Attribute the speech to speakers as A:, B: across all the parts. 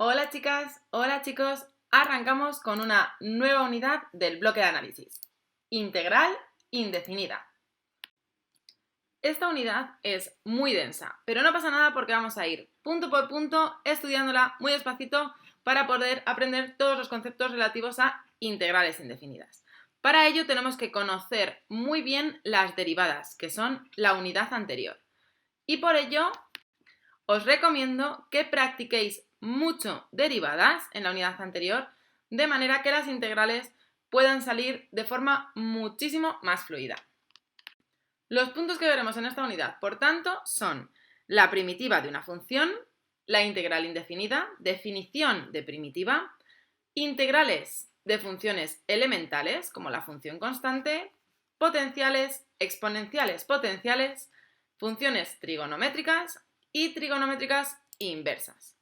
A: Hola chicas, hola chicos, arrancamos con una nueva unidad del bloque de análisis, integral indefinida. Esta unidad es muy densa, pero no pasa nada porque vamos a ir punto por punto estudiándola muy despacito para poder aprender todos los conceptos relativos a integrales indefinidas. Para ello tenemos que conocer muy bien las derivadas, que son la unidad anterior. Y por ello os recomiendo que practiquéis mucho derivadas en la unidad anterior, de manera que las integrales puedan salir de forma muchísimo más fluida. Los puntos que veremos en esta unidad, por tanto, son la primitiva de una función, la integral indefinida, definición de primitiva, integrales de funciones elementales, como la función constante, potenciales, exponenciales potenciales, funciones trigonométricas y trigonométricas inversas.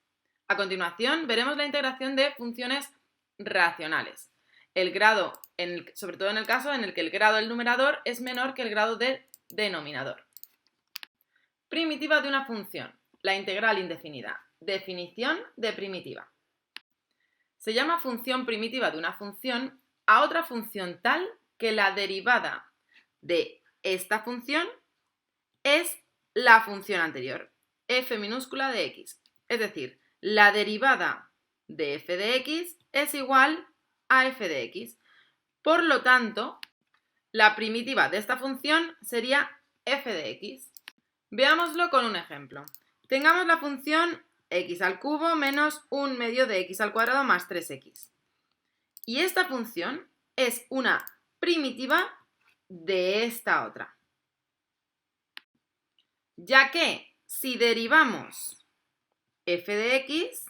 A: A continuación, veremos la integración de funciones racionales. El grado, sobre todo en el caso en el que el grado del numerador es menor que el grado del denominador. Primitiva de una función, la integral indefinida. Definición de primitiva. Se llama función primitiva de una función a otra función tal que la derivada de esta función es la función anterior, f minúscula de x. Es decir, la derivada de f de x es igual a f de x. Por lo tanto, la primitiva de esta función sería f de x. Veámoslo con un ejemplo. Tengamos la función x al cubo menos 1 medio de x al cuadrado más 3x. Y esta función es una primitiva de esta otra. Ya que si derivamos f de x,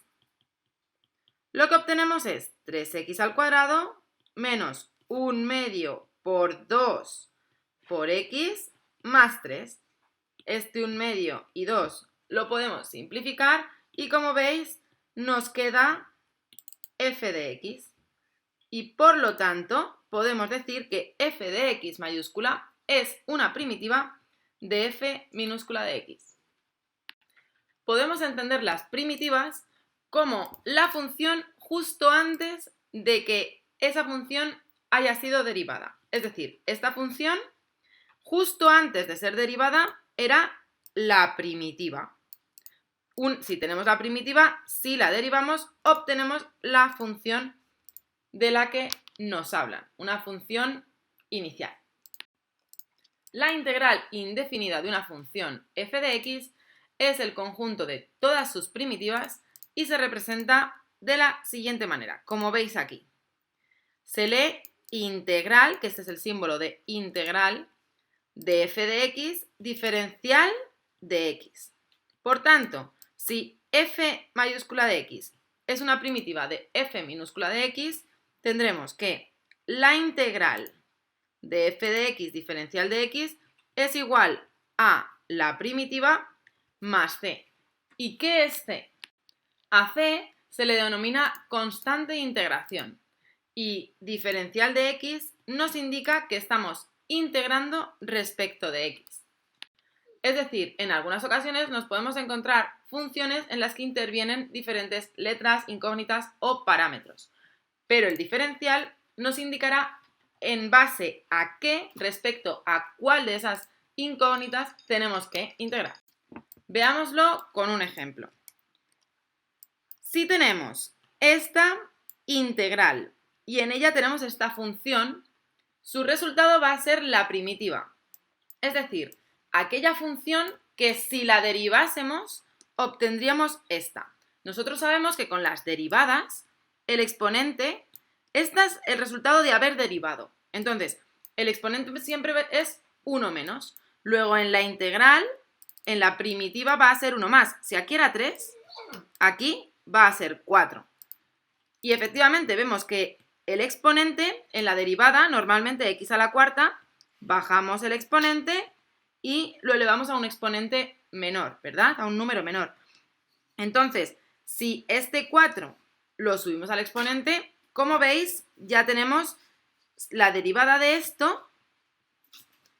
A: lo que obtenemos es 3x al cuadrado menos 1 medio por 2 por x más 3. Este 1 medio y 2 lo podemos simplificar y como veis nos queda f de x. Y por lo tanto podemos decir que f de x mayúscula es una primitiva de f minúscula de x. Podemos entender las primitivas como la función justo antes de que esa función haya sido derivada. Es decir, esta función justo antes de ser derivada era la primitiva. Si tenemos la primitiva, si la derivamos, obtenemos la función de la que nos hablan, una función inicial. La integral indefinida de una función f de x es el conjunto de todas sus primitivas y se representa de la siguiente manera, como veis aquí. Se lee integral, que este es el símbolo de integral, de f de x diferencial de x. Por tanto, si f mayúscula de x es una primitiva de f minúscula de x, tendremos que la integral de f de x diferencial de x es igual a la primitiva más c. ¿Y qué es c? A c se le denomina constante de integración y diferencial de x nos indica que estamos integrando respecto de x. Es decir, en algunas ocasiones nos podemos encontrar funciones en las que intervienen diferentes letras, incógnitas o parámetros, pero el diferencial nos indicará en base a qué, respecto a cuál de esas incógnitas tenemos que integrar. Veámoslo con un ejemplo. Si tenemos esta integral y en ella tenemos esta función, su resultado va a ser la primitiva. Es decir, aquella función que si la derivásemos obtendríamos esta. Nosotros sabemos que con las derivadas el exponente, este es el resultado de haber derivado. Entonces, el exponente siempre es 1 menos. Luego en la integral, en la primitiva va a ser 1 más. Si aquí era 3, aquí va a ser 4. Y efectivamente vemos que el exponente en la derivada, normalmente x a la cuarta, bajamos el exponente y lo elevamos a un exponente menor, ¿verdad? A un número menor. Entonces, si este 4 lo subimos al exponente, como veis, ya tenemos la derivada de esto,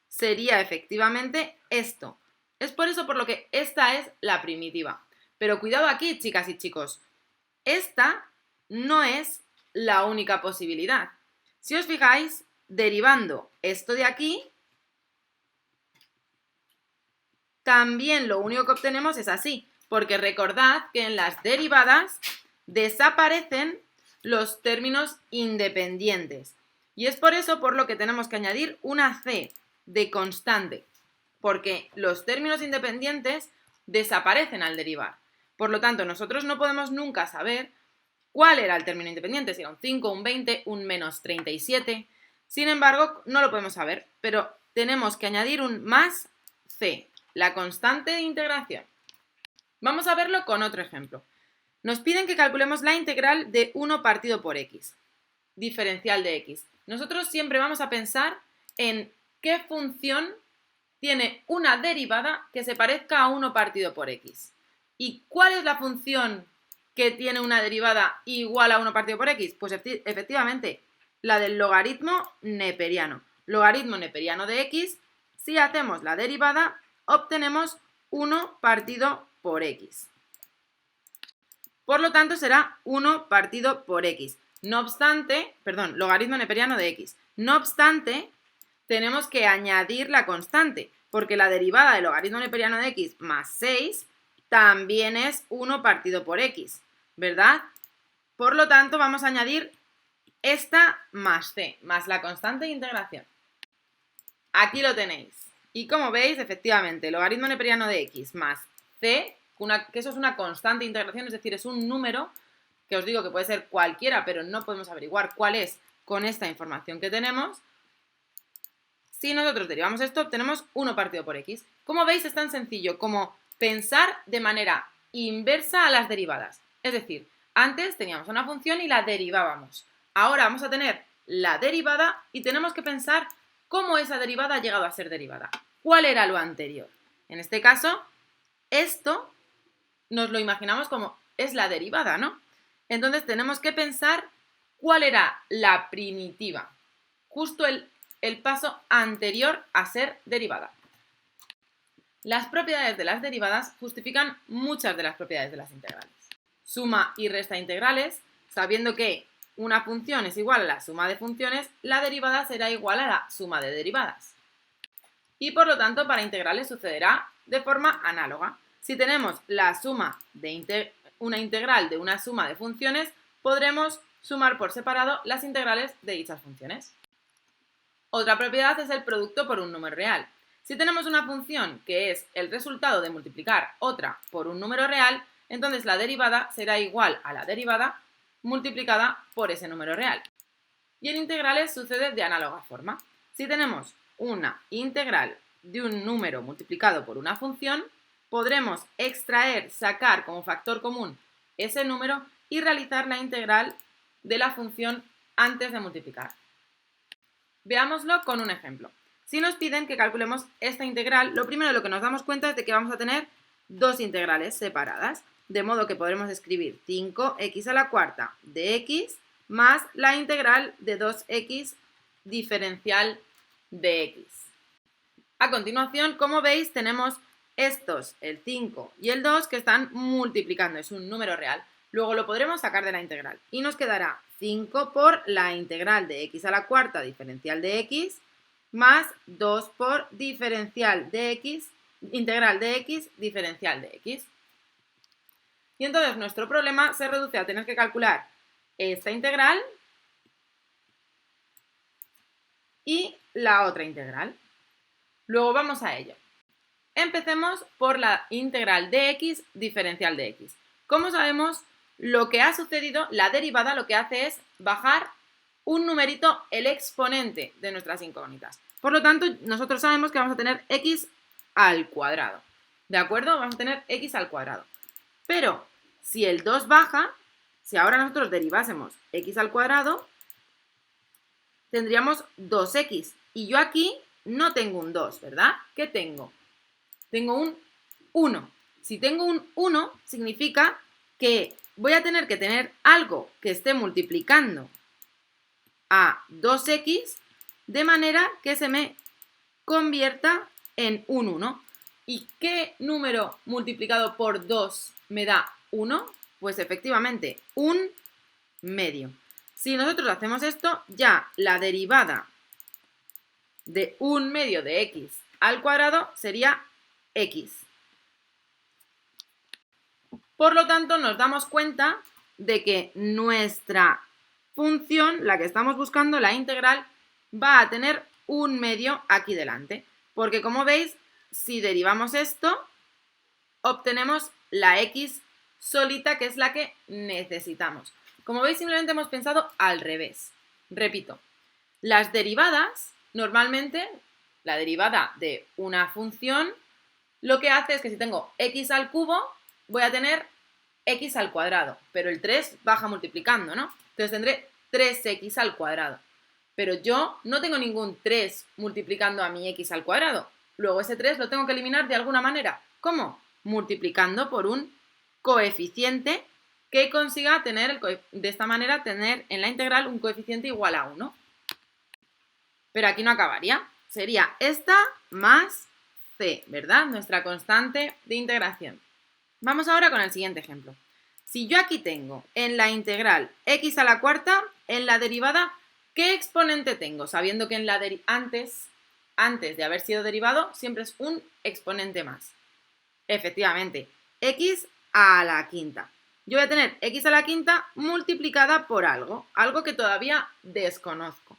A: sería efectivamente esto. Es por eso por lo que esta es la primitiva. Pero cuidado aquí, chicas y chicos. esta no es la única posibilidad. Si os fijáis, derivando esto de aquí, también lo único que obtenemos es así, porque recordad que en las derivadas desaparecen los términos independientes. Y es por eso por lo que tenemos que añadir una c de constante, porque los términos independientes desaparecen al derivar. Por lo tanto, nosotros no podemos nunca saber cuál era el término independiente, si era un 5, un 20, un menos 37. Sin embargo, no lo podemos saber, pero tenemos que añadir un más c, la constante de integración. Vamos a verlo con otro ejemplo. Nos piden que calculemos la integral de 1 partido por x, diferencial de x. Nosotros siempre vamos a pensar en qué función tiene una derivada que se parezca a 1 partido por x. ¿Y cuál es la función que tiene una derivada igual a 1 partido por x? Pues efectivamente, la del logaritmo neperiano. Logaritmo neperiano de x, si hacemos la derivada, obtenemos 1 partido por x. Por lo tanto, será 1 partido por x. No obstante, logaritmo neperiano de x. No obstante, tenemos que añadir la constante, porque la derivada del logaritmo neperiano de x más 6 también es 1 partido por x, ¿verdad? Por lo tanto, vamos a añadir esta más c, más la constante de integración. Aquí lo tenéis. Y como veis, efectivamente, logaritmo neperiano de x más c, que eso es una constante de integración, es decir, es un número que os digo que puede ser cualquiera, pero no podemos averiguar cuál es con esta información que tenemos. Si nosotros derivamos esto, obtenemos 1 partido por x. Como veis, es tan sencillo como pensar de manera inversa a las derivadas. Es decir, antes teníamos una función y la derivábamos. Ahora vamos a tener la derivada y tenemos que pensar cómo esa derivada ha llegado a ser derivada. ¿Cuál era lo anterior? En este caso, esto nos lo imaginamos como es la derivada, ¿no? Entonces tenemos que pensar cuál era la primitiva, justo el paso anterior a ser derivada. Las propiedades de las derivadas justifican muchas de las propiedades de las integrales. Suma y resta integrales, sabiendo que una función es igual a la suma de funciones, la derivada será igual a la suma de derivadas. Y por lo tanto, para integrales sucederá de forma análoga. Si tenemos la suma de una integral de una suma de funciones, podremos sumar por separado las integrales de dichas funciones. Otra propiedad es el producto por un número real. Si tenemos una función que es el resultado de multiplicar otra por un número real, entonces la derivada será igual a la derivada multiplicada por ese número real. Y en integrales sucede de análoga forma. Si tenemos una integral de un número multiplicado por una función, podremos sacar como factor común ese número y realizar la integral de la función antes de multiplicar. Veámoslo con un ejemplo. Si nos piden que calculemos esta integral, lo primero de lo que nos damos cuenta es de que vamos a tener dos integrales separadas, de modo que podremos escribir 5x a la cuarta de x más la integral de 2x diferencial de x. A continuación, como veis, tenemos estos, el 5 y el 2, que están multiplicando, es un número real. Luego lo podremos sacar de la integral y nos quedará 5 por la integral de x a la cuarta diferencial de x más 2 por diferencial de x, integral de x diferencial de x. Y entonces nuestro problema se reduce a tener que calcular esta integral y la otra integral. Luego vamos a ello. Empecemos por la integral de x diferencial de x. Como sabemos, lo que ha sucedido, la derivada lo que hace es bajar un numerito, el exponente de nuestras incógnitas. Por lo tanto, nosotros sabemos que vamos a tener x al cuadrado. ¿De acuerdo? Vamos a tener x al cuadrado. Pero si el 2 baja, si ahora nosotros derivásemos x al cuadrado, tendríamos 2x. Y yo aquí no tengo un 2, ¿verdad? ¿Qué tengo? Tengo un 1. Si tengo un 1, significa que voy a tener que tener algo que esté multiplicando a 2x de manera que se me convierta en un 1. ¿Y qué número multiplicado por 2 me da 1? Pues efectivamente, 1/2. Si nosotros hacemos esto, ya la derivada de 1/2 de x al cuadrado sería x. Por lo tanto, nos damos cuenta de que nuestra función, la que estamos buscando, la integral, va a tener 1/2 aquí delante. Porque como veis, si derivamos esto, obtenemos la x solita, que es la que necesitamos. Como veis, simplemente hemos pensado al revés. Repito, las derivadas, normalmente, la derivada de una función, lo que hace es que si tengo x al cubo, voy a tener x al cuadrado, pero el 3 baja multiplicando, ¿no? Entonces tendré 3x al cuadrado. Pero yo no tengo ningún 3 multiplicando a mi x al cuadrado. Luego ese 3 lo tengo que eliminar de alguna manera. ¿Cómo? Multiplicando por un coeficiente que consiga tener, de esta manera, tener en la integral un coeficiente igual a 1. Pero aquí no acabaría. Sería esta más c, ¿verdad? Nuestra constante de integración. Vamos ahora con el siguiente ejemplo. Si yo aquí tengo en la integral x a la cuarta, en la derivada, ¿qué exponente tengo? Sabiendo que en la antes de haber sido derivado, siempre es un exponente más. Efectivamente, x a la quinta. Yo voy a tener x a la quinta multiplicada por algo que todavía desconozco.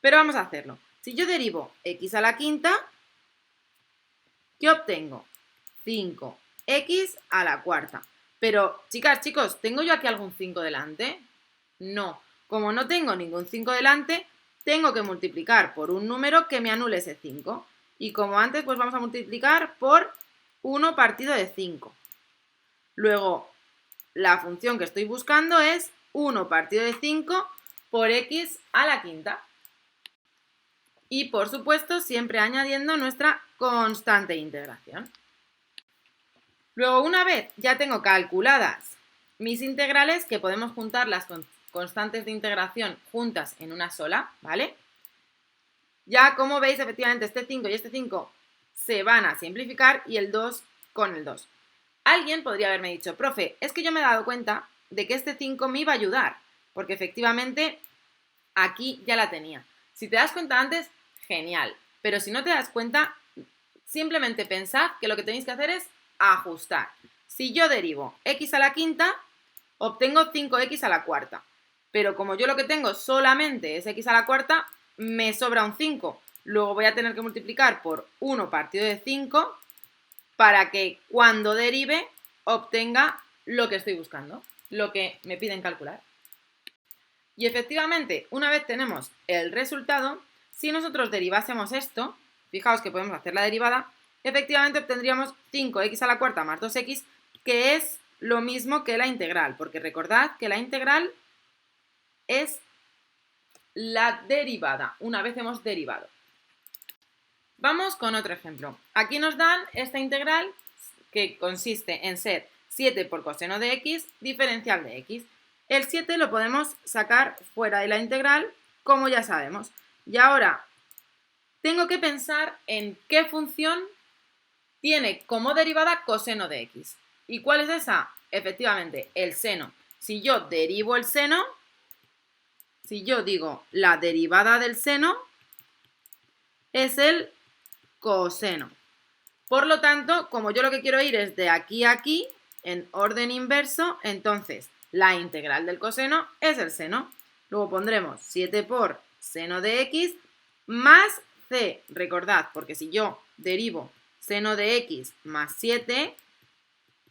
A: Pero vamos a hacerlo. Si yo derivo x a la quinta, ¿qué obtengo? 5x a la cuarta. Pero, chicas, chicos, ¿tengo yo aquí algún 5 delante? No. Como no tengo ningún 5 delante, tengo que multiplicar por un número que me anule ese 5. Y como antes, pues vamos a multiplicar por 1 partido de 5. Luego, la función que estoy buscando es 1 partido de 5 por x a la quinta. Y, por supuesto, siempre añadiendo nuestra constante de integración. Luego, una vez ya tengo calculadas mis integrales, que podemos juntar las constantes de integración juntas en una sola, ¿vale? Ya, como veis, efectivamente, este 5 y este 5 se van a simplificar y el 2 con el 2. Alguien podría haberme dicho, profe, es que yo me he dado cuenta de que este 5 me iba a ayudar, porque efectivamente aquí ya la tenía. Si te das cuenta antes, genial. Pero si no te das cuenta, simplemente pensad que lo que tenéis que hacer es ajustar. Si yo derivo x a la quinta, obtengo 5x a la cuarta. Pero como yo lo que tengo solamente es x a la cuarta, me sobra un 5. Luego voy a tener que multiplicar por 1 partido de 5 para que cuando derive obtenga lo que estoy buscando, lo que me piden calcular. Y efectivamente, una vez tenemos el resultado, si nosotros derivásemos esto, fijaos que podemos hacer la derivada, efectivamente obtendríamos 5x a la cuarta más 2x, que es lo mismo que la integral, porque recordad que la integral es la derivada, una vez hemos derivado. Vamos con otro ejemplo. Aquí nos dan esta integral que consiste en ser 7 por coseno de x diferencial de x. El 7 lo podemos sacar fuera de la integral, como ya sabemos. Y ahora tengo que pensar en qué función tiene como derivada coseno de x. ¿Y cuál es esa? Efectivamente, el seno. Si yo derivo el seno, si yo digo la derivada del seno, es el coseno. Por lo tanto, como yo lo que quiero ir es de aquí a aquí, en orden inverso, entonces la integral del coseno es el seno. Luego pondremos 7 por seno de x más c. Recordad, porque si yo derivo seno de x más 7,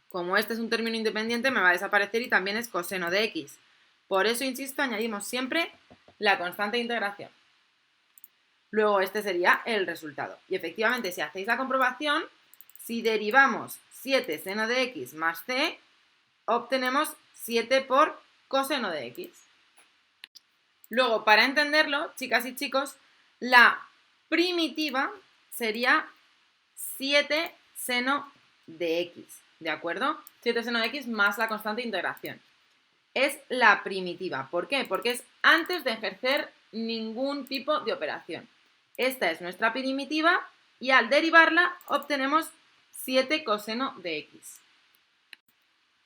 A: como este es un término independiente, me va a desaparecer y también es coseno de x. Por eso, insisto, añadimos siempre la constante de integración. Luego este sería el resultado. Y efectivamente, si hacéis la comprobación, si derivamos 7 seno de x más c, obtenemos 7 por coseno de x. Luego, para entenderlo, chicas y chicos, la primitiva sería 7 seno de x, ¿de acuerdo? 7 seno de x más la constante de integración. Es la primitiva. ¿Por qué? Porque es antes de ejercer ningún tipo de operación. Esta es nuestra primitiva y al derivarla obtenemos 7 coseno de x.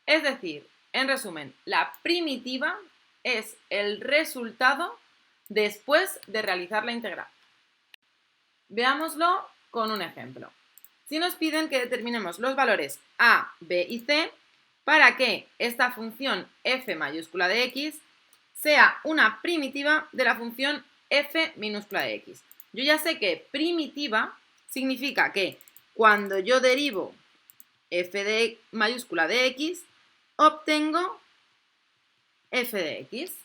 A: Es decir, En resumen, la primitiva es el resultado después de realizar la integral. Veámoslo con un ejemplo. Si nos piden que determinemos los valores a, b y c para que esta función f mayúscula de x sea una primitiva de la función f minúscula de x. Yo ya sé que primitiva significa que cuando yo derivo f de mayúscula de x, obtengo f de x.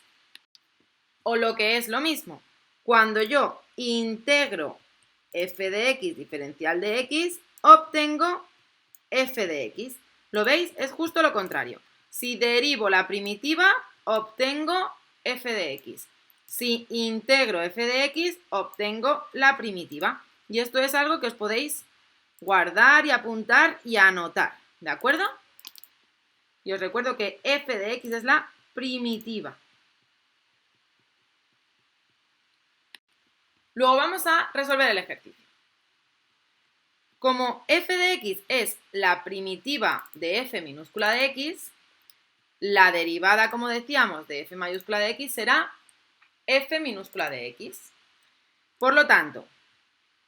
A: O lo que es lo mismo, cuando yo integro f de x diferencial de x, obtengo f de x. ¿Lo veis? Es justo lo contrario. Si derivo la primitiva, obtengo f de x. Si integro f de x, obtengo la primitiva. Y esto es algo que os podéis guardar y apuntar y anotar, ¿de acuerdo? Y os recuerdo que f de x es la primitiva. Luego vamos a resolver el ejercicio. Como f de x es la primitiva de f minúscula de x, la derivada, como decíamos, de f mayúscula de x será f minúscula de x. Por lo tanto,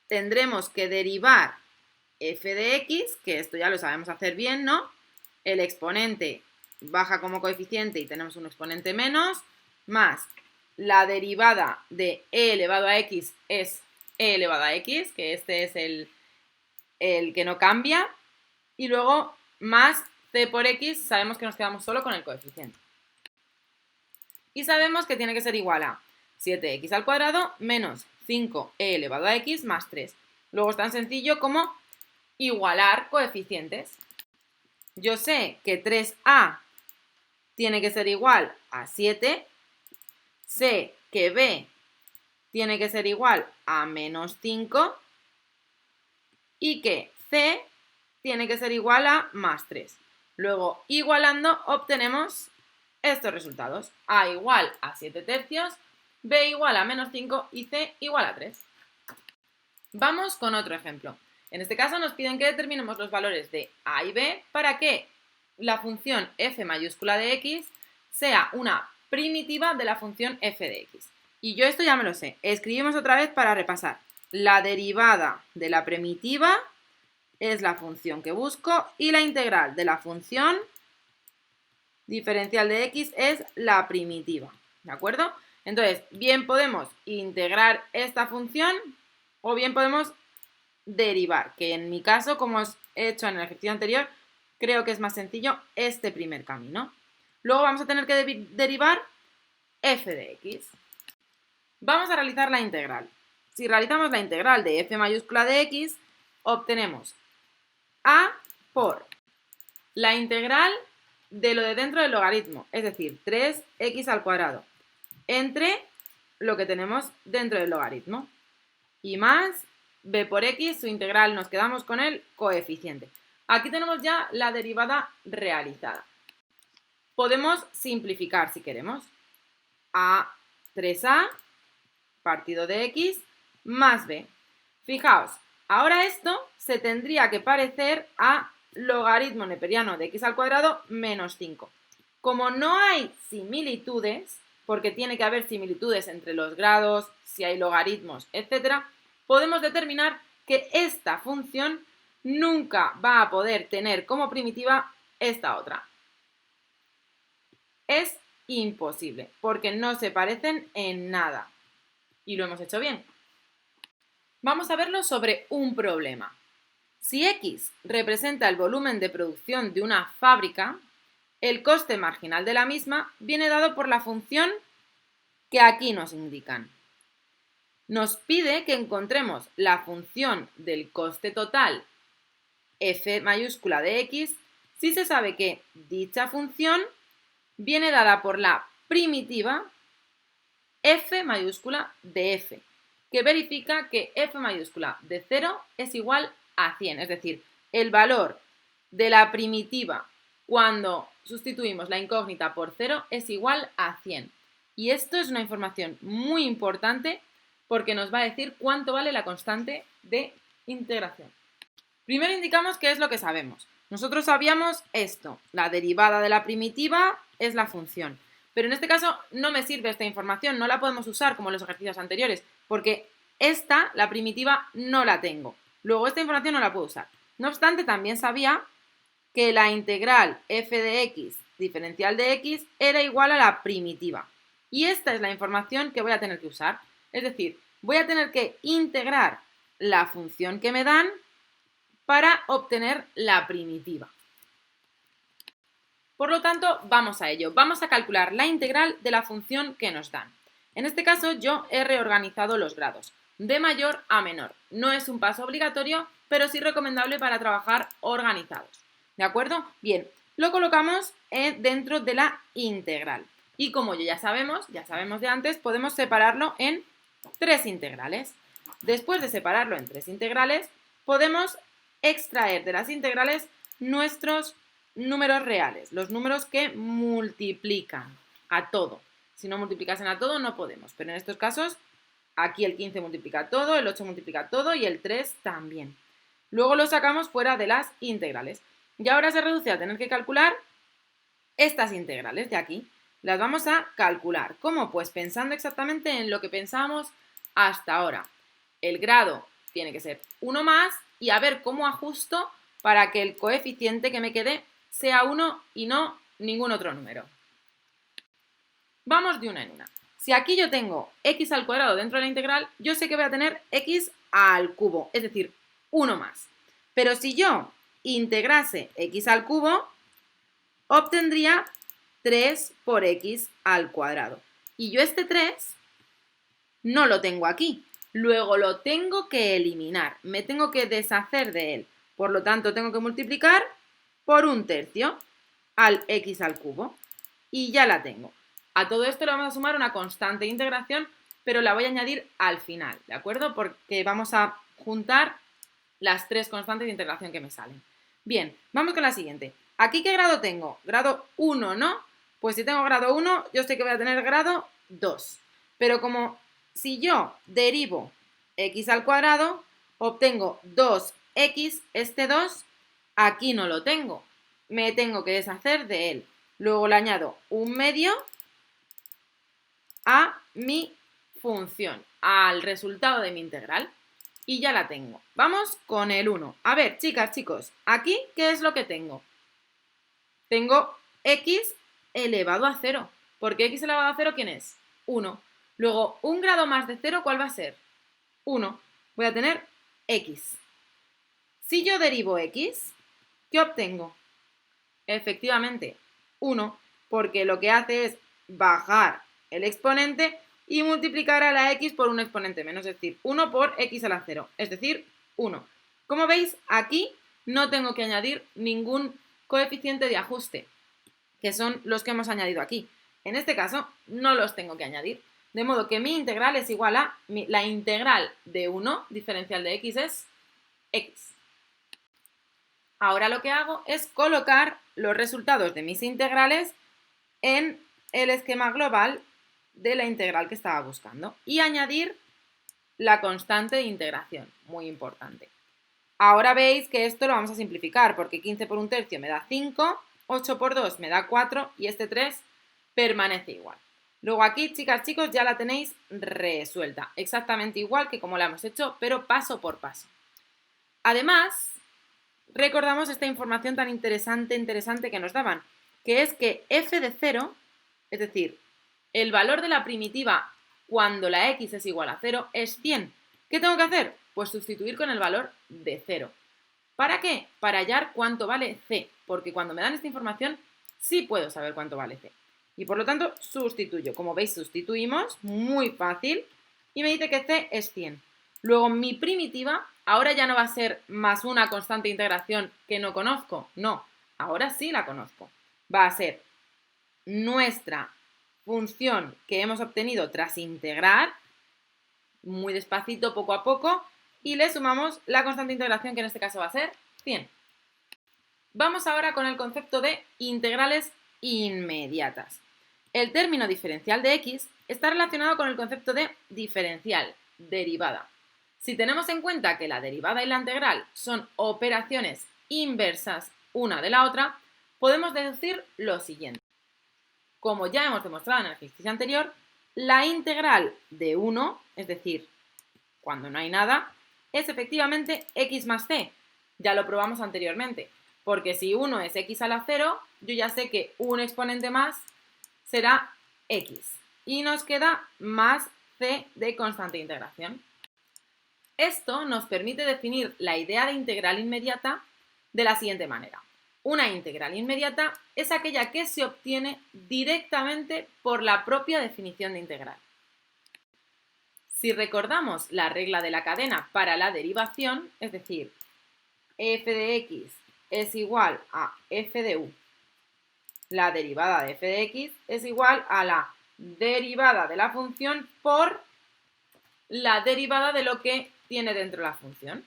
A: tendremos que derivar f de x, que esto ya lo sabemos hacer bien, ¿no? El exponente baja como coeficiente y tenemos un exponente menos, más la derivada de e elevado a x es e elevado a x, que este es el que no cambia, y luego más c por x, sabemos que nos quedamos solo con el coeficiente. Y sabemos que tiene que ser igual a 7x al cuadrado menos 5e elevado a x más 3. Luego es tan sencillo como igualar coeficientes. Yo sé que 3a tiene que ser igual a 7, sé que b tiene que ser igual a menos 5 y que c tiene que ser igual a más 3. Luego, igualando, obtenemos estos resultados. A igual a 7 tercios, b igual a menos 5 y c igual a 3. Vamos con otro ejemplo. En este caso nos piden que determinemos los valores de a y b para que la función f mayúscula de x sea una primitiva de la función f de x. Y yo esto ya me lo sé. Escribimos otra vez para repasar. La derivada de la primitiva es la función que busco y la integral de la función diferencial de x es la primitiva. ¿De acuerdo? Entonces, bien podemos integrar esta función o bien podemos derivar, que en mi caso, como os he hecho en el ejercicio anterior, creo que es más sencillo este primer camino. Luego vamos a tener que derivar f de x. Vamos a realizar la integral. Si realizamos la integral de f mayúscula de x, obtenemos a por la integral de lo de dentro del logaritmo, es decir, 3x al cuadrado, entre lo que tenemos dentro del logaritmo, y más b por x, su integral, nos quedamos con el coeficiente. Aquí tenemos ya la derivada realizada. Podemos simplificar si queremos. A 3a partido de x más b. Fijaos, ahora esto se tendría que parecer a logaritmo neperiano de x al cuadrado menos 5. Como no hay similitudes, porque tiene que haber similitudes entre los grados, si hay logaritmos, etc., podemos determinar que esta función nunca va a poder tener como primitiva esta otra. Es imposible, porque no se parecen en nada. Y lo hemos hecho bien. Vamos a verlo sobre un problema. Si X representa el volumen de producción de una fábrica, el coste marginal de la misma viene dado por la función que aquí nos indican. Nos pide que encontremos la función del coste total f mayúscula de x si se sabe que dicha función viene dada por la primitiva f mayúscula de f, que verifica que f mayúscula de 0 es igual a 100, es decir, el valor de la primitiva cuando sustituimos la incógnita por 0 es igual a 100. Y esto es una información muy importante porque nos va a decir cuánto vale la constante de integración. Primero indicamos qué es lo que sabemos. Nosotros sabíamos esto, la derivada de la primitiva es la función. Pero en este caso no me sirve esta información, no la podemos usar como en los ejercicios anteriores, porque esta, la primitiva, no la tengo. Luego esta información no la puedo usar. No obstante, también sabía que la integral f de x diferencial de x era igual a la primitiva. Y esta es la información que voy a tener que usar. Es decir, voy a tener que integrar la función que me dan para obtener la primitiva. Por lo tanto, vamos a ello. Vamos a calcular la integral de la función que nos dan. En este caso, yo he reorganizado los grados, de mayor a menor. No es un paso obligatorio, pero sí recomendable para trabajar organizados. ¿De acuerdo? Bien, lo colocamos dentro de la integral. Y como ya sabemos de antes, podemos separarlo en tres integrales. Después de separarlo en tres integrales, podemos extraer de las integrales nuestros números reales, los números que multiplican a todo. Si no multiplicasen a todo, no podemos, pero en estos casos, aquí el 15 multiplica todo, el 8 multiplica todo y el 3 también. Luego lo sacamos fuera de las integrales. Y ahora se reduce a tener que calcular estas integrales de aquí. Las vamos a calcular. ¿Cómo? Pues pensando exactamente en lo que pensábamos hasta ahora. El grado tiene que ser 1 más y a ver cómo ajusto para que el coeficiente que me quede sea 1 y no ningún otro número. Vamos de una en una. Si aquí yo tengo x al cuadrado dentro de la integral, yo sé que voy a tener x al cubo, es decir, 1 más. Pero si yo integrase x al cubo, obtendría 3 por x al cuadrado. Y yo este 3 no lo tengo aquí. Luego lo tengo que eliminar, me tengo que deshacer de él. Por lo tanto, tengo que multiplicar por 1/3 al x al cubo. Y ya la tengo. A todo esto le vamos a sumar una constante de integración, pero la voy a añadir al final, ¿de acuerdo? Porque vamos a juntar las tres constantes de integración que me salen. Bien, vamos con la siguiente. ¿Aquí qué grado tengo? Grado 1, ¿no? Pues si tengo grado 1, yo sé que voy a tener grado 2. Pero como si yo derivo x al cuadrado, obtengo 2x, este 2, aquí no lo tengo. Me tengo que deshacer de él. Luego le añado 1/2 a mi función, al resultado de mi integral. Y ya la tengo. Vamos con el 1. A ver, chicas, chicos, aquí, ¿qué es lo que tengo? Tengo x elevado a 0. Porque x elevado a 0, ¿quién es? 1. Luego, un grado más de 0, ¿cuál va a ser? 1. Voy a tener x. Si yo derivo x, ¿qué obtengo? Efectivamente, 1, porque lo que hace es bajar el exponente y multiplicar a la x por un exponente menos, es decir, 1 por x a la 0, es decir, 1. Como veis, aquí no tengo que añadir ningún coeficiente de ajuste, que son los que hemos añadido aquí. En este caso, no los tengo que añadir, de modo que mi integral es igual a la integral de 1, diferencial de x, es x. Ahora lo que hago es colocar los resultados de mis integrales en el esquema global de la integral que estaba buscando y añadir la constante de integración, muy importante. Ahora veis que esto lo vamos a simplificar porque 15 por 1/3 me da 5, 8 por 2 me da 4 y este 3 permanece igual. Luego aquí, chicas, chicos, ya la tenéis resuelta, exactamente igual que como la hemos hecho, pero paso por paso. Además, recordamos esta información tan interesante que nos daban, que es que f de 0, es decir, el valor de la primitiva cuando la x es igual a 0 es 100. ¿Qué tengo que hacer? Pues sustituir con el valor de 0. ¿Para qué? Para hallar cuánto vale c, porque cuando me dan esta información sí puedo saber cuánto vale c. Y por lo tanto sustituyo. Como veis, sustituimos, muy fácil, y me dice que c es 100. Luego mi primitiva ahora ya no va a ser más una constante de integración que no conozco, no, ahora sí la conozco. Va a ser nuestra función que hemos obtenido tras integrar, muy despacito, poco a poco, y le sumamos la constante de integración que en este caso va a ser 100. Vamos ahora con el concepto de integrales inmediatas. El término diferencial de x está relacionado con el concepto de diferencial, derivada. Si tenemos en cuenta que la derivada y la integral son operaciones inversas una de la otra, podemos deducir lo siguiente. Como ya hemos demostrado en el ejercicio anterior, la integral de 1, es decir, cuando no hay nada, es efectivamente x más c. Ya lo probamos anteriormente, porque si 1 es x a la 0, yo ya sé que un exponente más será x. Y nos queda más c de constante de integración. Esto nos permite definir la idea de integral inmediata de la siguiente manera. Una integral inmediata es aquella que se obtiene directamente por la propia definición de integral. Si recordamos la regla de la cadena para la derivación, es decir, f de x es igual a f de u, la derivada de f de x es igual a la derivada de la función por la derivada de lo que tiene dentro la función.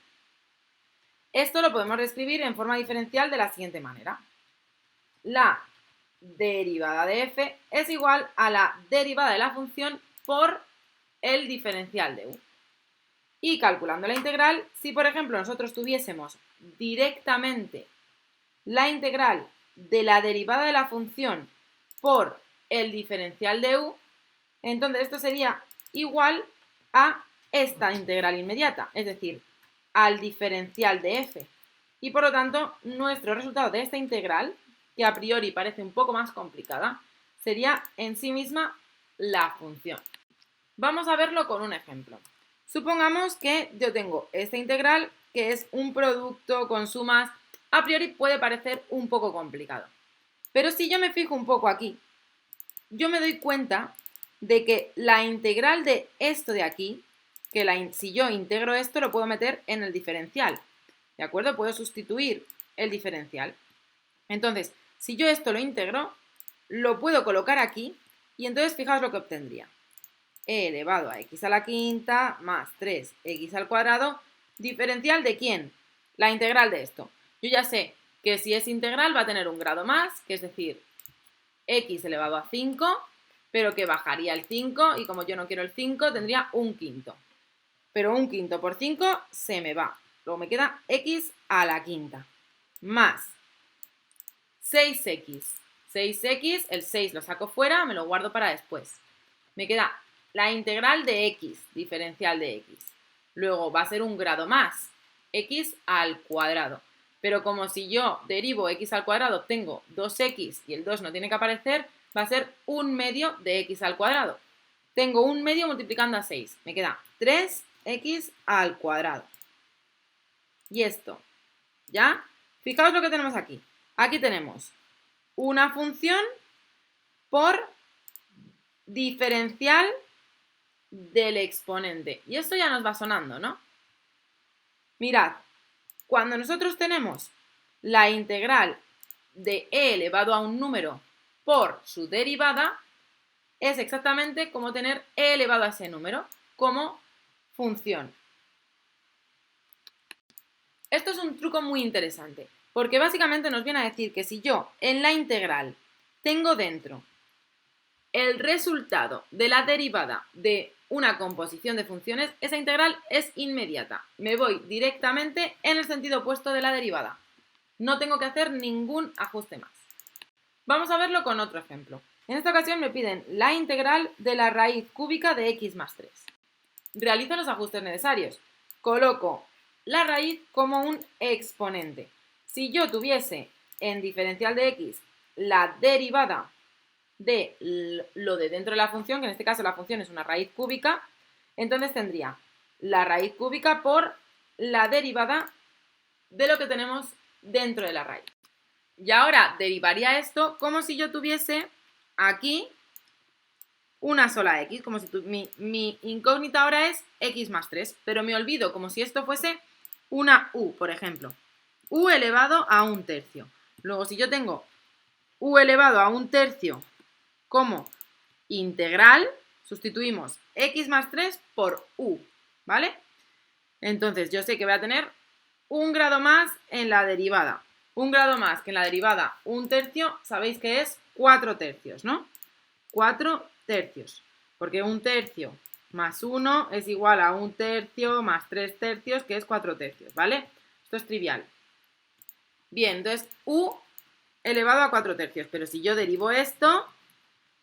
A: Esto lo podemos reescribir en forma diferencial de la siguiente manera. La derivada de f es igual a la derivada de la función por el diferencial de u. Y calculando la integral, si por ejemplo nosotros tuviésemos directamente la integral de la derivada de la función por el diferencial de u, entonces esto sería igual a esta integral inmediata, es decir, al diferencial de f. Y por lo tanto, nuestro resultado de esta integral, que a priori parece un poco más complicada, sería en sí misma la función. Vamos a verlo con un ejemplo. Supongamos que yo tengo esta integral, que es un producto con sumas, a priori puede parecer un poco complicado. Pero si yo me fijo un poco aquí, yo me doy cuenta de que la integral de esto de aquí, si yo integro esto, lo puedo meter en el diferencial. ¿De acuerdo? Puedo sustituir el diferencial. Entonces, si yo esto lo integro, lo puedo colocar aquí y entonces fijaos lo que obtendría. E elevado a x a la quinta más 3x al cuadrado, ¿diferencial de quién? La integral de esto. Yo ya sé que si es integral va a tener un grado más, que es decir, x elevado a 5, pero que bajaría el 5 y como yo no quiero el 5 tendría un quinto. Pero un quinto por 5 se me va. Luego me queda x a la quinta más 6x. 6x, el 6 lo saco fuera, me lo guardo para después. Me queda la integral de x, diferencial de x. Luego va a ser un grado más, x al cuadrado. Pero como si yo derivo x al cuadrado obtengo 2x y el 2 no tiene que aparecer, va a ser un medio de x al cuadrado. Tengo un medio multiplicando a 6. Me queda 3x al cuadrado. Y esto, ¿ya? Fijaos lo que tenemos aquí. Aquí tenemos una función por diferencial del exponente. Y esto ya nos va sonando, ¿no? Mirad, cuando nosotros tenemos la integral de e elevado a un número por su derivada, es exactamente como tener e elevado a ese número como función. Esto es un truco muy interesante, porque básicamente nos viene a decir que si yo en la integral tengo dentro el resultado de la derivada de una composición de funciones, esa integral es inmediata. Me voy directamente en el sentido opuesto de la derivada. No tengo que hacer ningún ajuste más. Vamos a verlo con otro ejemplo. En esta ocasión me piden la integral de la raíz cúbica de x más 3. Realizo los ajustes necesarios. Coloco la raíz como un exponente. Si yo tuviese en diferencial de x la derivada de lo de dentro de la función, que en este caso la función es una raíz cúbica, entonces tendría la raíz cúbica por la derivada de lo que tenemos dentro de la raíz. Y ahora derivaría esto como si yo tuviese aquí una sola x, como si mi incógnita ahora es x más 3, pero me olvido como si esto fuese una u, por ejemplo. U elevado a un tercio. Luego, si yo tengo u elevado a un tercio como integral, sustituimos x más 3 por u, ¿vale? Entonces, yo sé que voy a tener un grado más en la derivada. Un grado más que en la derivada un tercio, sabéis que es 4 tercios, ¿no? 4 tercios, porque un tercio más 1 es igual a un tercio más 3 tercios, que es 4 tercios, ¿vale? Esto es trivial. Bien, entonces u elevado a 4 tercios. Pero si yo derivo esto,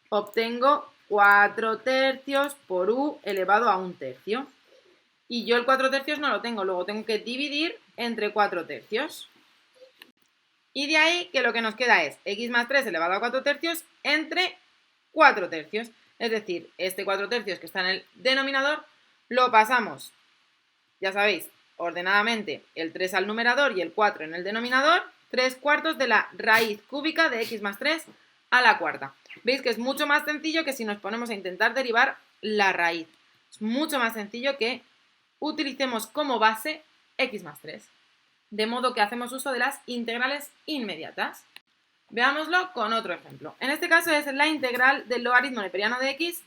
A: obtengo 4 tercios por u elevado a 1 tercio. Y yo el 4 tercios no lo tengo, luego tengo que dividir entre 4 tercios. Y de ahí que lo que nos queda es x más 3 elevado a 4 tercios entre 4 tercios. Es decir, este 4 tercios que está en el denominador lo pasamos, ya sabéis, ordenadamente el 3 al numerador y el 4 en el denominador, 3 cuartos de la raíz cúbica de x más 3 a la cuarta. Veis que es mucho más sencillo que si nos ponemos a intentar derivar la raíz. Es mucho más sencillo que utilicemos como base x más 3. De modo que hacemos uso de las integrales inmediatas. Veámoslo con otro ejemplo. En este caso es la integral del logaritmo neperiano de x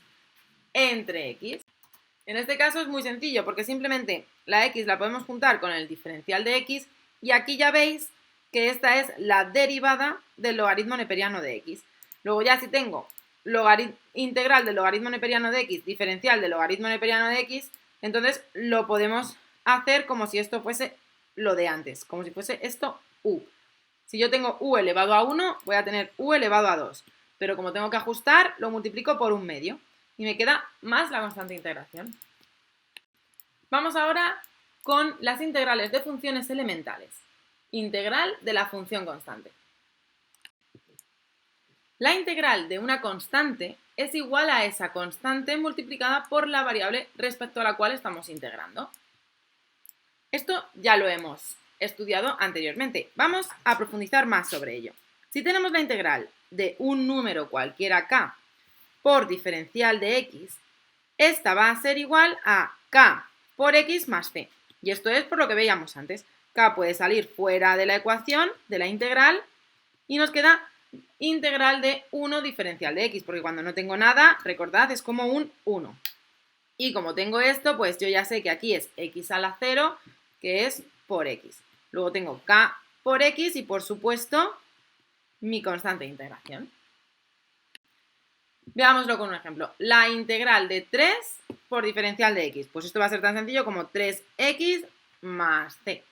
A: entre x. En este caso es muy sencillo porque simplemente la x la podemos juntar con el diferencial de x y aquí ya veis que esta es la derivada del logaritmo neperiano de x. Luego ya si tengo integral del logaritmo neperiano de x, diferencial del logaritmo neperiano de x, entonces lo podemos hacer como si esto fuese lo de antes, como si fuese esto u. Si yo tengo u elevado a 1, voy a tener u elevado a 2. Pero como tengo que ajustar, lo multiplico por 1/2. Y me queda más la constante de integración. Vamos ahora con las integrales de funciones elementales. Integral de la función constante. La integral de una constante es igual a esa constante multiplicada por la variable respecto a la cual estamos integrando. Esto ya lo hemos estudiado anteriormente. Vamos a profundizar más sobre ello. Si tenemos la integral de un número cualquiera k por diferencial de x, esta va a ser igual a k por x más c. Y esto es por lo que veíamos antes. K puede salir fuera de la ecuación de la integral y nos queda integral de 1 diferencial de x, porque cuando no tengo nada, recordad, es como un 1. Y como tengo esto, pues yo ya sé que aquí es x a la 0, que es por x. Luego tengo k por x y, por supuesto, mi constante de integración. Veámoslo con un ejemplo. La integral de 3 por diferencial de x. Pues esto va a ser tan sencillo como 3x más c.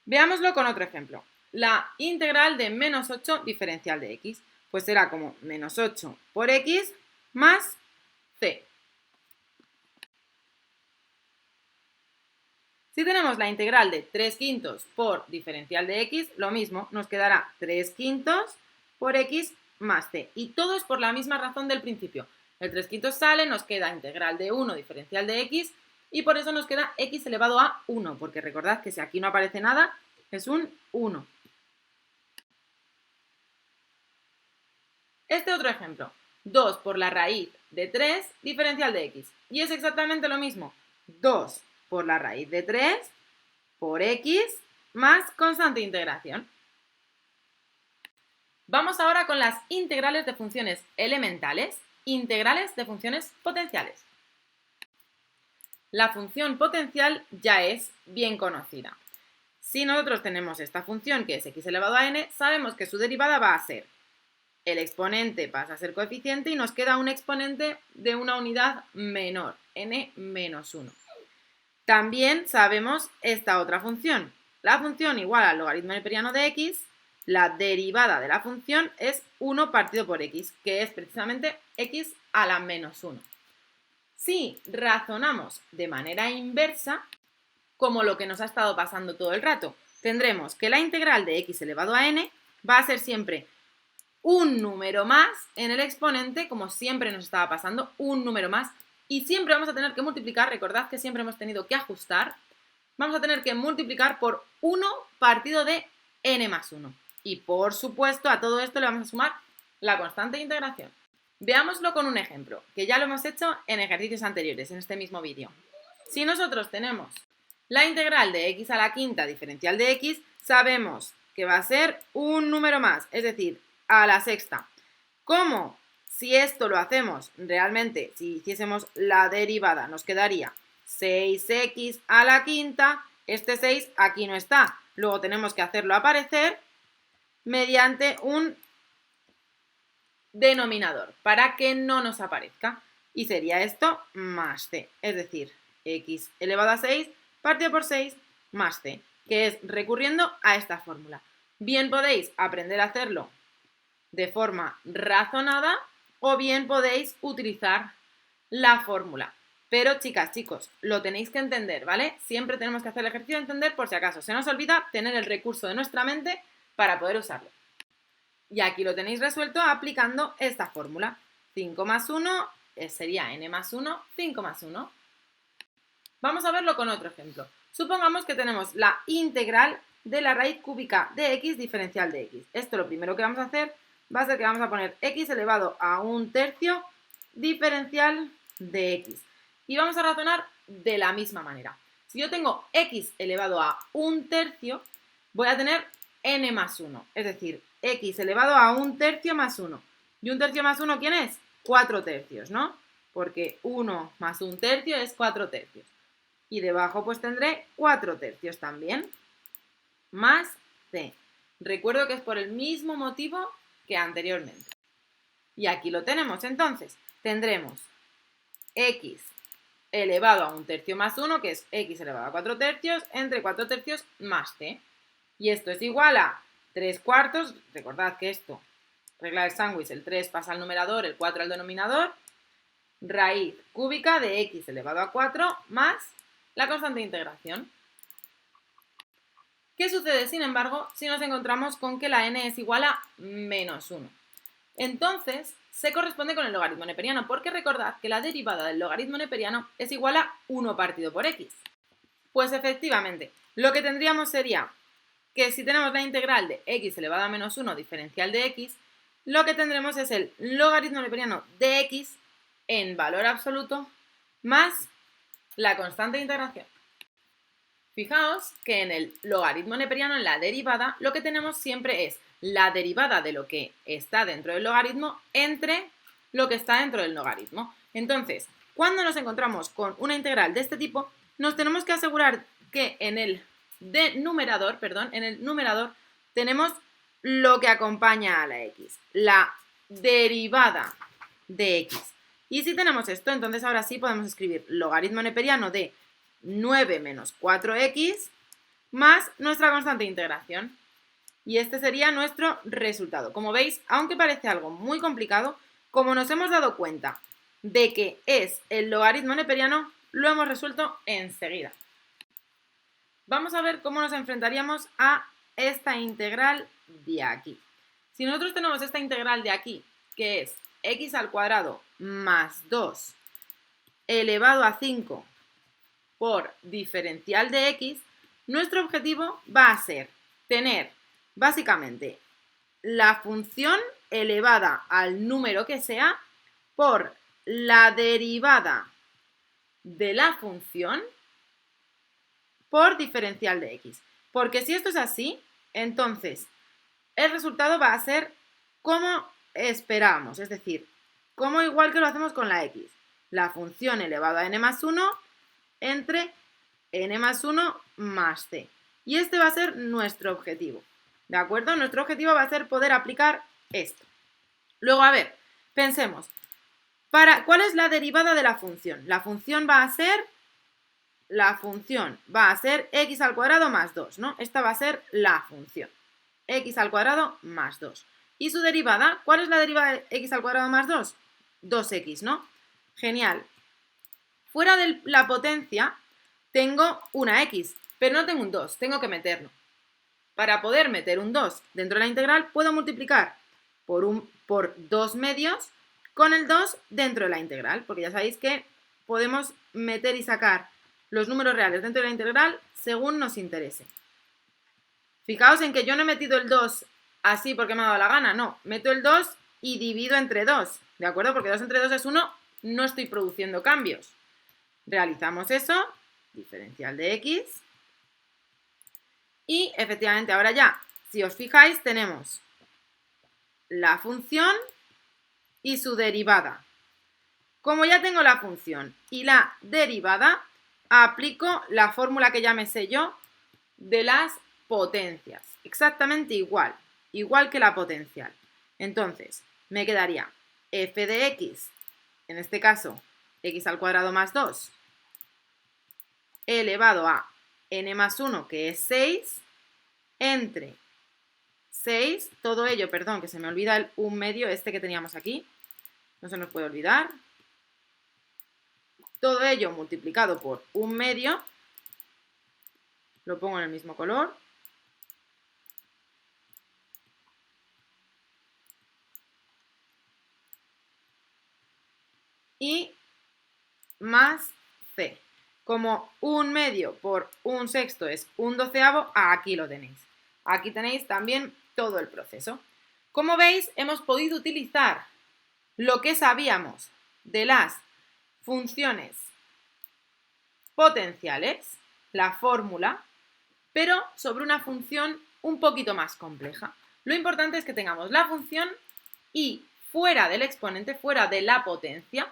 A: Veámoslo con otro ejemplo. La integral de menos 8 diferencial de x. Pues será como menos 8 por x más c. Si tenemos la integral de 3 quintos por diferencial de x, lo mismo, nos quedará 3 quintos por x más c. Y todo es por la misma razón del principio. El 3 quintos sale, nos queda integral de 1 diferencial de x y por eso nos queda x elevado a 1, porque recordad que si aquí no aparece nada, es un 1. Este otro ejemplo, 2 por la raíz de 3 diferencial de x. Y es exactamente lo mismo, 2 por la raíz de 3 por x más constante de integración. Vamos ahora con las integrales de funciones elementales, integrales de funciones potenciales. La función potencial ya es bien conocida. Si nosotros tenemos esta función que es x elevado a n, sabemos que su derivada va a ser el exponente pasa a ser coeficiente y nos queda un exponente de una unidad menor, n menos 1. También sabemos esta otra función. La función igual al logaritmo neperiano de x, la derivada de la función es 1 partido por x, que es precisamente x a la menos 1. Si razonamos de manera inversa, como lo que nos ha estado pasando todo el rato, tendremos que la integral de x elevado a n va a ser siempre un número más en el exponente, como siempre nos estaba pasando, un número más, y siempre vamos a tener que multiplicar, recordad que siempre hemos tenido que ajustar, vamos a tener que multiplicar por 1 partido de n más 1. Y por supuesto a todo esto le vamos a sumar la constante de integración. Veámoslo con un ejemplo, que ya lo hemos hecho en ejercicios anteriores, en este mismo vídeo. Si nosotros tenemos la integral de x a la quinta diferencial de x, sabemos que va a ser un número más, es decir, a la sexta. ¿Cómo? Si esto lo hacemos realmente, si hiciésemos la derivada, nos quedaría 6x a la quinta, este 6 aquí no está. Luego tenemos que hacerlo aparecer mediante un denominador para que no nos aparezca. Y sería esto más c, es decir, x elevado a 6 partido por 6 más c. que es recurriendo a esta fórmula. Bien podéis aprender a hacerlo de forma razonada o bien podéis utilizar la fórmula. Pero chicas, chicos, lo tenéis que entender, ¿vale? Siempre tenemos que hacer el ejercicio de entender por si acaso se nos olvida tener el recurso de nuestra mente para poder usarlo. Y aquí lo tenéis resuelto aplicando esta fórmula. 5 más 1 sería n más 1, 5 más 1. Vamos a verlo con otro ejemplo. Supongamos que tenemos la integral de la raíz cúbica de x diferencial de x. Esto lo primero que vamos a hacer va a ser que vamos a poner x elevado a 1/3 diferencial de x. Y vamos a razonar de la misma manera. Si yo tengo x elevado a 1/3, voy a tener n más 1. Es decir, x elevado a 1/3 más 1. ¿Y 1/3 más 1 quién es? 4/3, ¿no? Porque 1 más 1/3 es 4/3. Y debajo pues tendré 4/3 también. Más c. Recuerdo que es por el mismo motivo que anteriormente. Y aquí lo tenemos. Entonces, tendremos x elevado a 1/3 más 1, que es x elevado a 4/3, entre 4/3 más c. Y esto es igual a 3/4. Recordad que esto, regla del sándwich, el 3 pasa al numerador, el 4 al denominador. Raíz cúbica de x elevado a 4 más la constante de integración. ¿Qué sucede, sin embargo, si nos encontramos con que la n es igual a menos 1? Entonces, se corresponde con el logaritmo neperiano, porque recordad que la derivada del logaritmo neperiano es igual a 1 partido por x. Pues efectivamente, lo que tendríamos sería que si tenemos la integral de x elevado a menos 1 diferencial de x, lo que tendremos es el logaritmo neperiano de x en valor absoluto más la constante de integración. Fijaos que en el logaritmo neperiano, en la derivada, lo que tenemos siempre es la derivada de lo que está dentro del logaritmo entre lo que está dentro del logaritmo. Entonces, cuando nos encontramos con una integral de este tipo, nos tenemos que asegurar que en el numerador tenemos lo que acompaña a la x, la derivada de x. Y si tenemos esto, entonces ahora sí podemos escribir logaritmo neperiano de 9 menos 4x más nuestra constante de integración. Y este sería nuestro resultado. Como veis, aunque parece algo muy complicado, como nos hemos dado cuenta de que es el logaritmo neperiano, lo hemos resuelto enseguida. Vamos a ver cómo nos enfrentaríamos a esta integral de aquí. Si nosotros tenemos esta integral de aquí, que es x al cuadrado más 2 elevado a 5 por diferencial de x, nuestro objetivo va a ser tener básicamente la función elevada al número que sea por la derivada de la función por diferencial de x. Porque si esto es así, entonces el resultado va a ser como esperábamos, es decir, como igual que lo hacemos con la x. La función elevada a n más 1 entre n más 1 más c. Y este va a ser nuestro objetivo. ¿De acuerdo? Nuestro objetivo va a ser poder aplicar esto. Luego, a ver, pensemos. ¿Cuál es la derivada de la función? La función va a ser x al cuadrado más 2, ¿no? Esta va a ser la función. X al cuadrado más 2. ¿Y su derivada? ¿Cuál es la derivada de x al cuadrado más 2? 2x, ¿no? Genial. Fuera de la potencia tengo una x, pero no tengo un 2, tengo que meterlo. Para poder meter un 2 dentro de la integral, puedo multiplicar por 2 medios con el 2 dentro de la integral, porque ya sabéis que podemos meter y sacar los números reales dentro de la integral según nos interese. Fijaos en que yo no he metido el 2 así porque me ha dado la gana, no, meto el 2 y divido entre 2, ¿de acuerdo? Porque 2 entre 2 es 1, no estoy produciendo cambios. Realizamos eso, diferencial de x, y efectivamente ahora ya, si os fijáis, tenemos la función y su derivada. Como ya tengo la función y la derivada, aplico la fórmula que ya me sé yo de las potencias. Exactamente igual, igual que la potencial. Entonces, me quedaría f de x, en este caso, x al cuadrado más 2, elevado a n más 1, que es 6, entre 6, todo ello, perdón, que se me olvida el 1/2, este que teníamos aquí, no se nos puede olvidar, todo ello multiplicado por 1/2, lo pongo en el mismo color, y más c. Como 1/2 por 1/6 es 1/12, aquí lo tenéis. Aquí tenéis también todo el proceso. Como veis, hemos podido utilizar lo que sabíamos de las funciones potenciales, la fórmula, pero sobre una función un poquito más compleja. Lo importante es que tengamos la función y fuera del exponente, fuera de la potencia,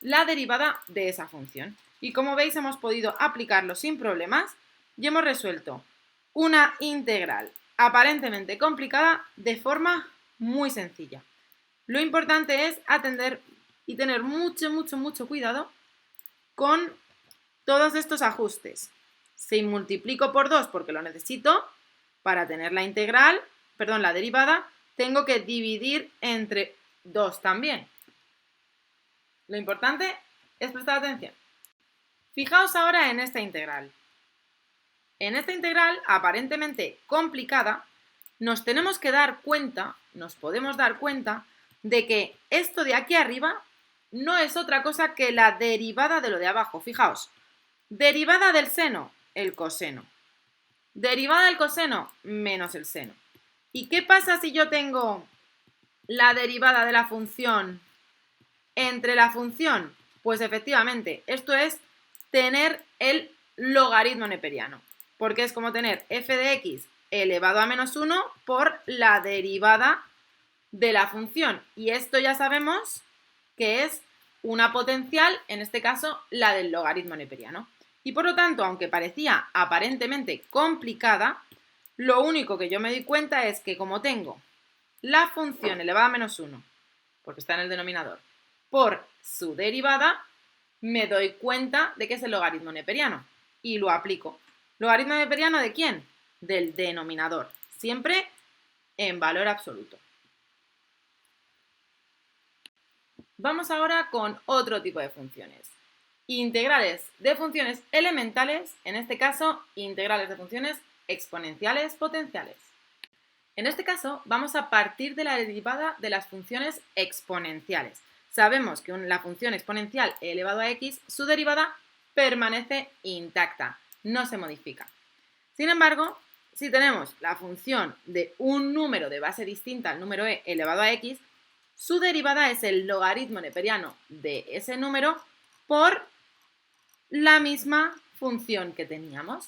A: la derivada de esa función. Y como veis, hemos podido aplicarlo sin problemas y hemos resuelto una integral aparentemente complicada de forma muy sencilla. Lo importante es atender y tener mucho cuidado con todos estos ajustes. Si multiplico por 2 porque lo necesito, para tener la integral, perdón, la derivada, tengo que dividir entre 2 también. Lo importante es prestar atención. Fijaos ahora en esta integral. En esta integral, aparentemente complicada, nos podemos dar cuenta de que esto de aquí arriba no es otra cosa que la derivada de lo de abajo. Fijaos, derivada del seno, el coseno. Derivada del coseno, menos el seno. ¿Y qué pasa si yo tengo la derivada de la función entre la función? Pues efectivamente, esto es tener el logaritmo neperiano, porque es como tener f de x elevado a menos 1 por la derivada de la función. Y esto ya sabemos que es una potencial, en este caso, la del logaritmo neperiano. Y por lo tanto, aunque parecía aparentemente complicada, lo único que yo me di cuenta es que como tengo la función elevada a menos 1, porque está en el denominador, por su derivada, me doy cuenta de que es el logaritmo neperiano y lo aplico. ¿Logaritmo neperiano de quién? Del denominador, siempre en valor absoluto. Vamos ahora con otro tipo de funciones. Integrales de funciones elementales, en este caso, integrales de funciones exponenciales potenciales. En este caso, vamos a partir de la derivada de las funciones exponenciales. Sabemos que la función exponencial e elevado a x, su derivada permanece intacta, no se modifica. Sin embargo, si tenemos la función de un número de base distinta al número e elevado a x, su derivada es el logaritmo neperiano de ese número por la misma función que teníamos.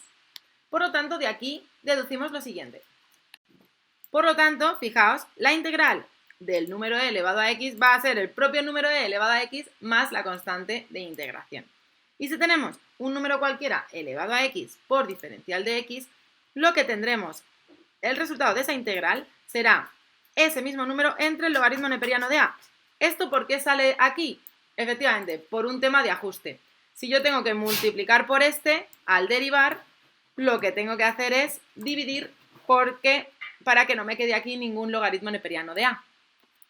A: Por lo tanto, de aquí deducimos lo siguiente. Por lo tanto, fijaos, la integral del número e elevado a x va a ser el propio número e elevado a x más la constante de integración. Y si tenemos un número cualquiera elevado a x por diferencial de x, lo que tendremos, el resultado de esa integral será ese mismo número entre el logaritmo neperiano de a. ¿Esto por qué sale aquí? Efectivamente, por un tema de ajuste. Si yo tengo que multiplicar por este, al derivar, lo que tengo que hacer es dividir para que no me quede aquí ningún logaritmo neperiano de a.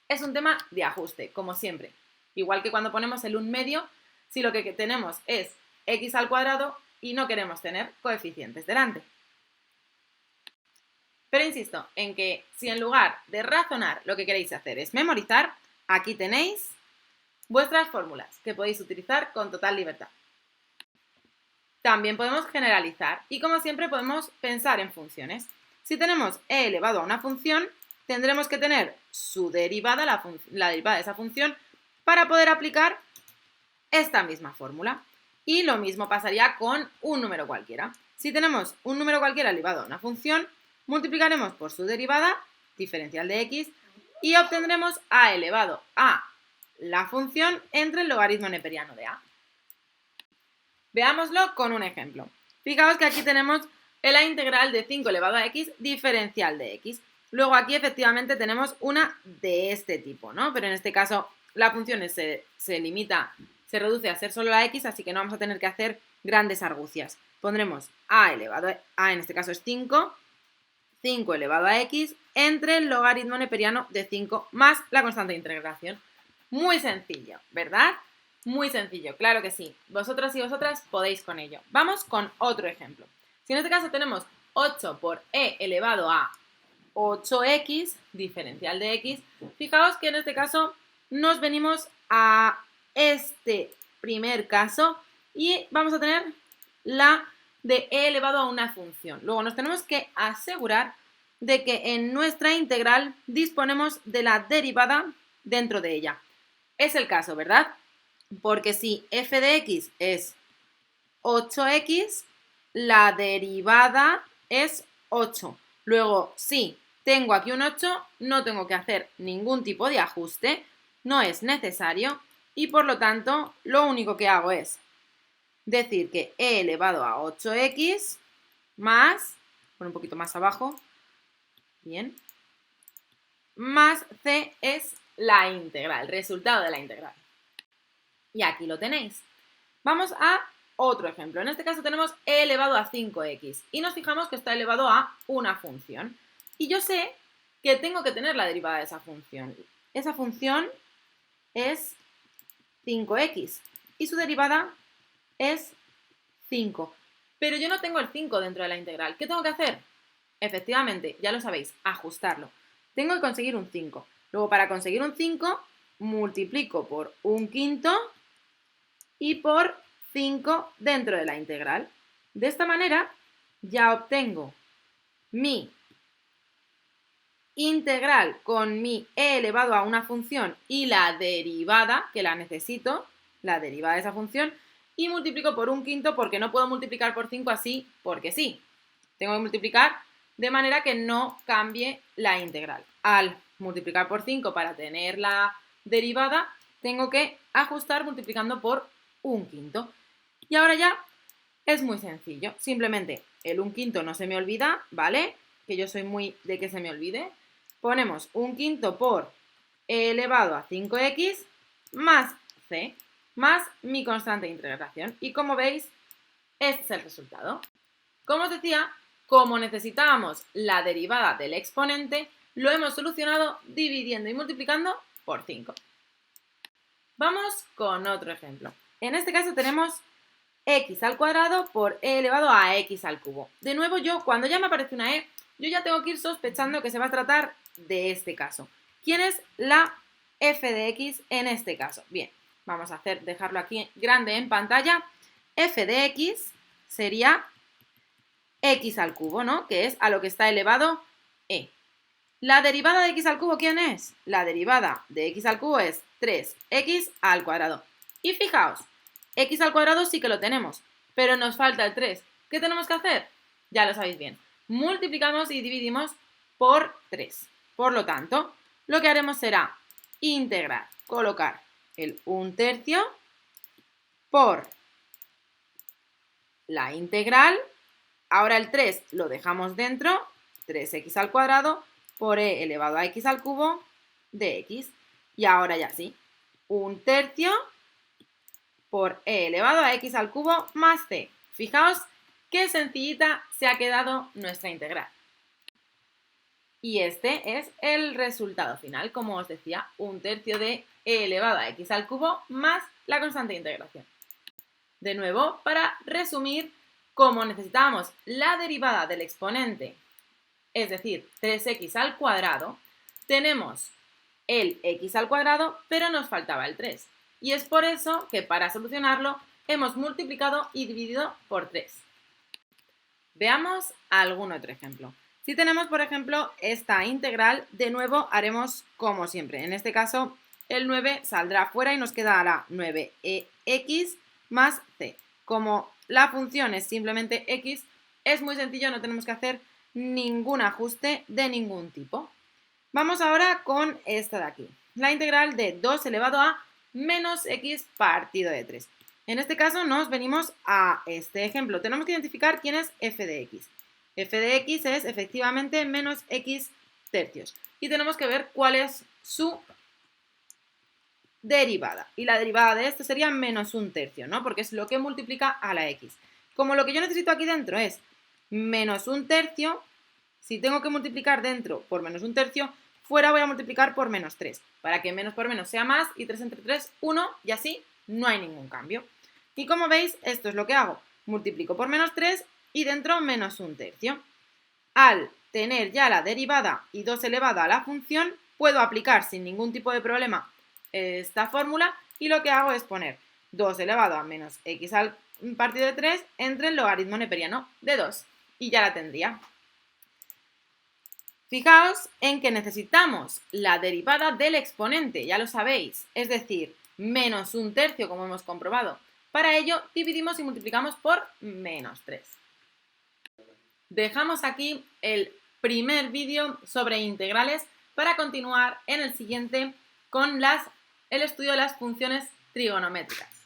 A: Es un tema de ajuste, como siempre. Igual que cuando ponemos el 1/2, si lo que tenemos es x al cuadrado y no queremos tener coeficientes delante. Pero insisto en que si en lugar de razonar lo que queréis hacer es memorizar, aquí tenéis vuestras fórmulas que podéis utilizar con total libertad. También podemos generalizar y como siempre podemos pensar en funciones. Si tenemos e elevado a una función, tendremos que tener su derivada, la derivada de esa función, para poder aplicar esta misma fórmula. Y lo mismo pasaría con un número cualquiera. Si tenemos un número cualquiera elevado a una función, multiplicaremos por su derivada, diferencial de x, y obtendremos a elevado a la función entre el logaritmo neperiano de a. Veámoslo con un ejemplo. Fijaos que aquí tenemos la integral de 5 elevado a x diferencial de x. Luego aquí efectivamente tenemos una de este tipo, ¿no? Pero en este caso la función se limita, se reduce a ser solo la x, así que no vamos a tener que hacer grandes argucias. Pondremos a elevado a, en este caso es 5 elevado a x entre el logaritmo neperiano de 5 más la constante de integración. Muy sencillo, ¿verdad? Muy sencillo, claro que sí. Vosotros y vosotras podéis con ello. Vamos con otro ejemplo. Si en este caso tenemos 8 por e elevado a 8x, diferencial de x, fijaos que en este caso nos venimos a este primer caso y vamos a tener la de e elevado a una función. Luego nos tenemos que asegurar de que en nuestra integral disponemos de la derivada dentro de ella. Es el caso, ¿verdad? Porque si f de x es 8x, la derivada es 8. Luego, si tengo aquí un 8, no tengo que hacer ningún tipo de ajuste, no es necesario y por lo tanto lo único que hago es decir que e elevado a 8x más, pon un poquito más abajo, bien, más c es la integral, el resultado de la integral. Y aquí lo tenéis. Vamos a otro ejemplo. En este caso tenemos e elevado a 5x y nos fijamos que está elevado a una función. Y yo sé que tengo que tener la derivada de esa función. Esa función es 5x y su derivada es 5. Pero yo no tengo el 5 dentro de la integral. ¿Qué tengo que hacer? Efectivamente, ya lo sabéis, ajustarlo. Tengo que conseguir un 5. Luego, para conseguir un 5, multiplico por un quinto y por 5 dentro de la integral. De esta manera, ya obtengo mi integral con mi e elevado a una función y la derivada, que la necesito, la derivada de esa función, y multiplico por un quinto porque no puedo multiplicar por 5 así porque sí. Tengo que multiplicar de manera que no cambie la integral. Al multiplicar por 5 para tener la derivada, tengo que ajustar multiplicando por un quinto. Y ahora ya es muy sencillo. Simplemente el un quinto no se me olvida, ¿vale? Que yo soy muy de que se me olvide. Ponemos un quinto por e elevado a 5x más c más mi constante de integración. Y como veis, este es el resultado. Como os decía, como necesitábamos la derivada del exponente, lo hemos solucionado dividiendo y multiplicando por 5. Vamos con otro ejemplo. En este caso tenemos x al cuadrado por e elevado a x al cubo. De nuevo, cuando ya me aparece una e, yo ya tengo que ir sospechando que se va a tratar de este caso. ¿Quién es la f de x en este caso? Bien, vamos a dejarlo aquí grande en pantalla. F de x sería x al cubo, ¿no? Que es a lo que está elevado e. ¿La derivada de x al cubo quién es? La derivada de x al cubo es 3x al cuadrado. Y fijaos, x al cuadrado sí que lo tenemos, pero nos falta el 3. ¿Qué tenemos que hacer? Ya lo sabéis bien. Multiplicamos y dividimos por 3. Por lo tanto, lo que haremos será integrar, colocar el 1/3 por la integral. Ahora el 3 lo dejamos dentro, 3x al cuadrado por e elevado a x al cubo de x. Y ahora ya sí, 1/3 por e elevado a x al cubo más c. Fijaos qué sencillita se ha quedado nuestra integral. Y este es el resultado final, como os decía, 1/3 de e elevado a x al cubo más la constante de integración. De nuevo, para resumir, como necesitábamos la derivada del exponente, es decir, 3x al cuadrado, tenemos el x al cuadrado, pero nos faltaba el 3. Y es por eso que para solucionarlo hemos multiplicado y dividido por 3. Veamos algún otro ejemplo. Si tenemos, por ejemplo, esta integral, de nuevo haremos como siempre. En este caso, el 9 saldrá fuera y nos quedará 9x más c. Como la función es simplemente x, es muy sencillo, no tenemos que hacer ningún ajuste de ningún tipo. Vamos ahora con esta de aquí. La integral de 2 elevado a menos x partido de 3. En este caso nos venimos a este ejemplo. Tenemos que identificar quién es f de x. F de x es efectivamente menos x tercios. Y tenemos que ver cuál es su derivada. Y la derivada de esto sería menos un tercio, ¿no? Porque es lo que multiplica a la x. Como lo que yo necesito aquí dentro es menos un tercio, si tengo que multiplicar dentro por menos un tercio, fuera voy a multiplicar por menos 3, para que menos por menos sea más y 3 entre 3, 1, y así no hay ningún cambio. Y como veis, esto es lo que hago. Multiplico por menos 3 y dentro menos un tercio. Al tener ya la derivada y 2 elevado a la función, puedo aplicar sin ningún tipo de problema esta fórmula y lo que hago es poner 2 elevado a menos x al partido de 3 entre el logaritmo neperiano de 2 y ya la tendría. Fijaos en que necesitamos la derivada del exponente, ya lo sabéis, es decir, menos un tercio como hemos comprobado. Para ello dividimos y multiplicamos por menos 3. Dejamos aquí el primer vídeo sobre integrales para continuar en el siguiente con el estudio de las funciones trigonométricas.